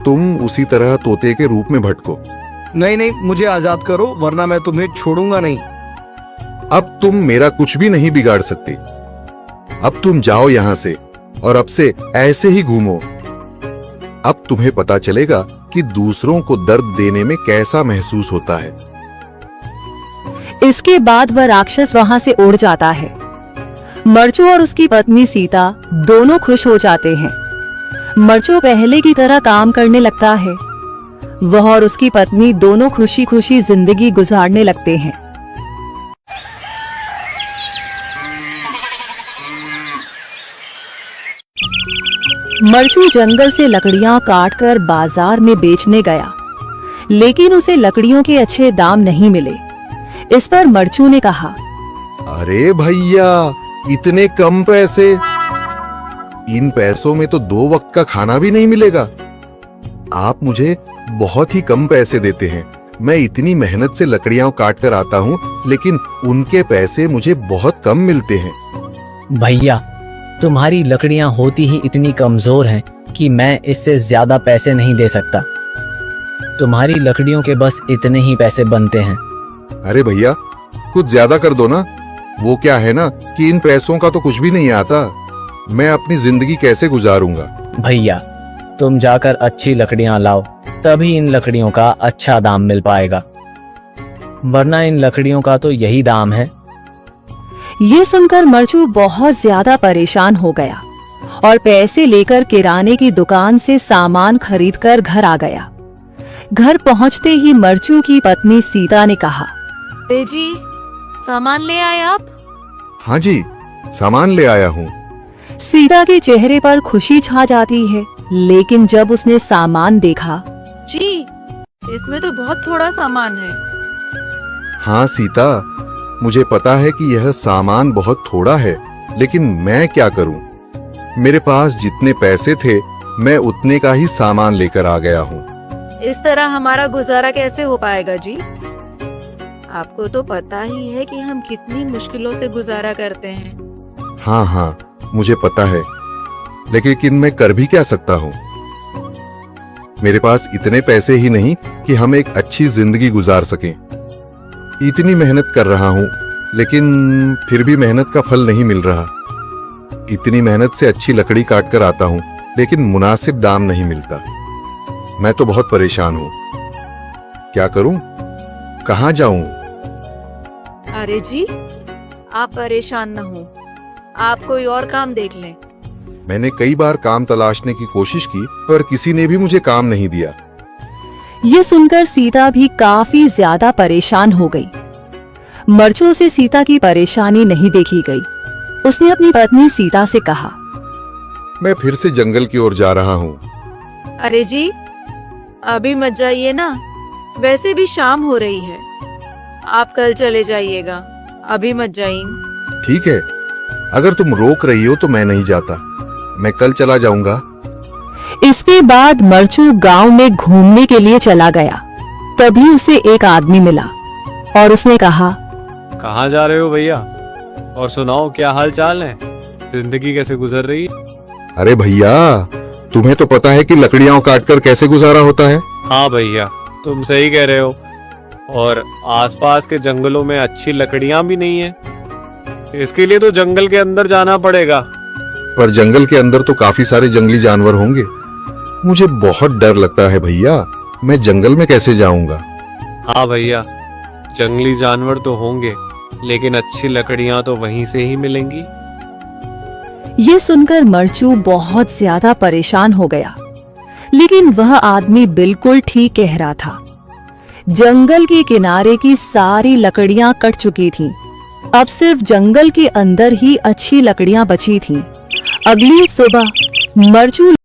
तुम उसी तरह तोते के रूप में भटको। नहीं नहीं, मुझे आजाद करो वरना मैं तुम्हें छोड़ूंगा नहीं। अब तुम मेरा कुछ भी नहीं बिगाड़ सकते। अब तुम जाओ यहाँ से और अब से ऐसे ही घूमो। अब तुम्हें पता चलेगा कि दूसरों को दर्द देने में कैसा महसूस होता है। इसके बाद वह राक्षस वहां से उड़ जाता है। मरचू और उसकी पत्नी सीता दोनों खुश हो जाते हैं। मरचू पहले की तरह काम करने लगता है। वह और उसकी पत्नी दोनों खुशी खुशी जिंदगी गुजारने लगते हैं। मरचू जंगल से लकड़ियां काटकर बाजार में बेचने गया, लेकिन उसे लकड़ियों के अच्छे दाम नहीं मिले। इस पर मरचू ने कहा, अरे भैया, इतने कम पैसे? इन पैसों में तो 2 वक्त का खाना भी नहीं मिलेगा। आप मुझे बहुत ही कम पैसे देते हैं। मैं इतनी मेहनत से लकड़ियां काट कर आता हूँ, लेकिन उनके पैसे मुझे बहुत कम मिलते हैं। भैया, तुम्हारी लकड़ियां होती ही इतनी कमजोर हैं कि मैं इससे ज्यादा पैसे नहीं दे सकता। तुम्हारी लकड़ियों के बस इतने ही पैसे बनते हैं। अरे भैया, कुछ ज्यादा कर दो ना। वो क्या है ना कि इन पैसों का तो कुछ भी नहीं आता। मैं अपनी जिंदगी कैसे गुजारूंगा? भैया, तुम जाकर अच्छी लकड़ियां लाओ, तभी इन लकड़ियों का अच्छा दाम मिल पाएगा, वरना इन लकड़ियों का तो यही दाम है। ये सुनकर मरचू बहुत ज्यादा परेशान हो गया और पैसे लेकर किराने की दुकान से सामान खरीदकर घर आ गया। घर पहुंचते ही मरचू की पत्नी सीता ने कहा, अरे जी, सामान ले आए आप? हाँ जी, सामान ले आया हूँ। सीता के चेहरे पर खुशी छा जाती है, लेकिन जब उसने सामान देखा, जी, इसमें तो बहुत थोड़ा सामान है। हाँ सीता, मुझे पता है कि यह सामान बहुत थोड़ा है, लेकिन मैं क्या करूं? मेरे पास जितने पैसे थे, मैं उतने का ही सामान लेकर आ गया हूँ। इस तरह हमारा गुजारा कैसे हो पाएगा जी? आपको तो पता ही है कि हम कितनी मुश्किलों से गुजारा करते हैं। हाँ हाँ, मुझे पता है, लेकिन मैं कर भी क्या सकता हूँ? मेरे पास इतने पैसे ही नहीं कि हम एक अच्छी जिंदगी गुजार सकें। इतनी मेहनत कर रहा हूँ, लेकिन फिर भी मेहनत का फल नहीं मिल रहा। इतनी मेहनत से अच्छी लकड़ी काट कर आता हूँ, लेकिन मुनासिब दाम नहीं मिलता। मैं तो बहुत परेशान हूँ। क्या करूँ? कहाँ जाऊँ? अरे जी, आप परेशान न हो, आप कोई और काम देख लें। मैंने कई बार काम तलाशने की कोशिश की, पर किसी ने भी मुझे काम नहीं दिया। ये सुनकर सीता भी काफी ज्यादा परेशान हो गई। मरचू से सीता की परेशानी नहीं देखी गई। उसने अपनी पत्नी सीता से कहा, मैं फिर से जंगल की ओर जा रहा हूँ। अरे जी, अभी मत जाइए ना, वैसे भी शाम हो रही है। आप कल चले जाइएगा, अभी मत जाइए। ठीक है, अगर तुम रोक रही हो तो मैं नहीं जाता। मैं कल चला जाऊंगा। इसके बाद मरचू गांव में घूमने के लिए चला गया। तभी उसे एक आदमी मिला और उसने कहा, कहाँ जा रहे हो भैया? और सुनाओ, क्या हाल चाल है? जिंदगी कैसे गुजर रही है? अरे भैया, तुम्हें तो पता है कि लकड़ियां काटकर कैसे गुजारा होता है। हाँ भैया, तुम सही कह रहे हो। और आसपास के जंगलों में अच्छी लकड़ियां भी नहीं है। इसके लिए तो जंगल के अंदर जाना पड़ेगा। पर जंगल के अंदर तो काफी सारे जंगली जानवर होंगे। मुझे बहुत डर लगता है भैया, मैं जंगल में कैसे जाऊंगा? हाँ भैया, जंगली जानवर तो होंगे, लेकिन अच्छी लकड़ियां तो वहीं से ही मिलेंगी। ये सुनकर मरचू बहुत ज्यादा परेशान हो गया, लेकिन वह आदमी बिल्कुल ठीक कह रहा था। जंगल के किनारे की सारी लकड़ियां कट चुकी थीं। अब सिर्फ जंगल के अंदर ही अच्छी लकड़ियां बची थीं। अगली सुबह मरचू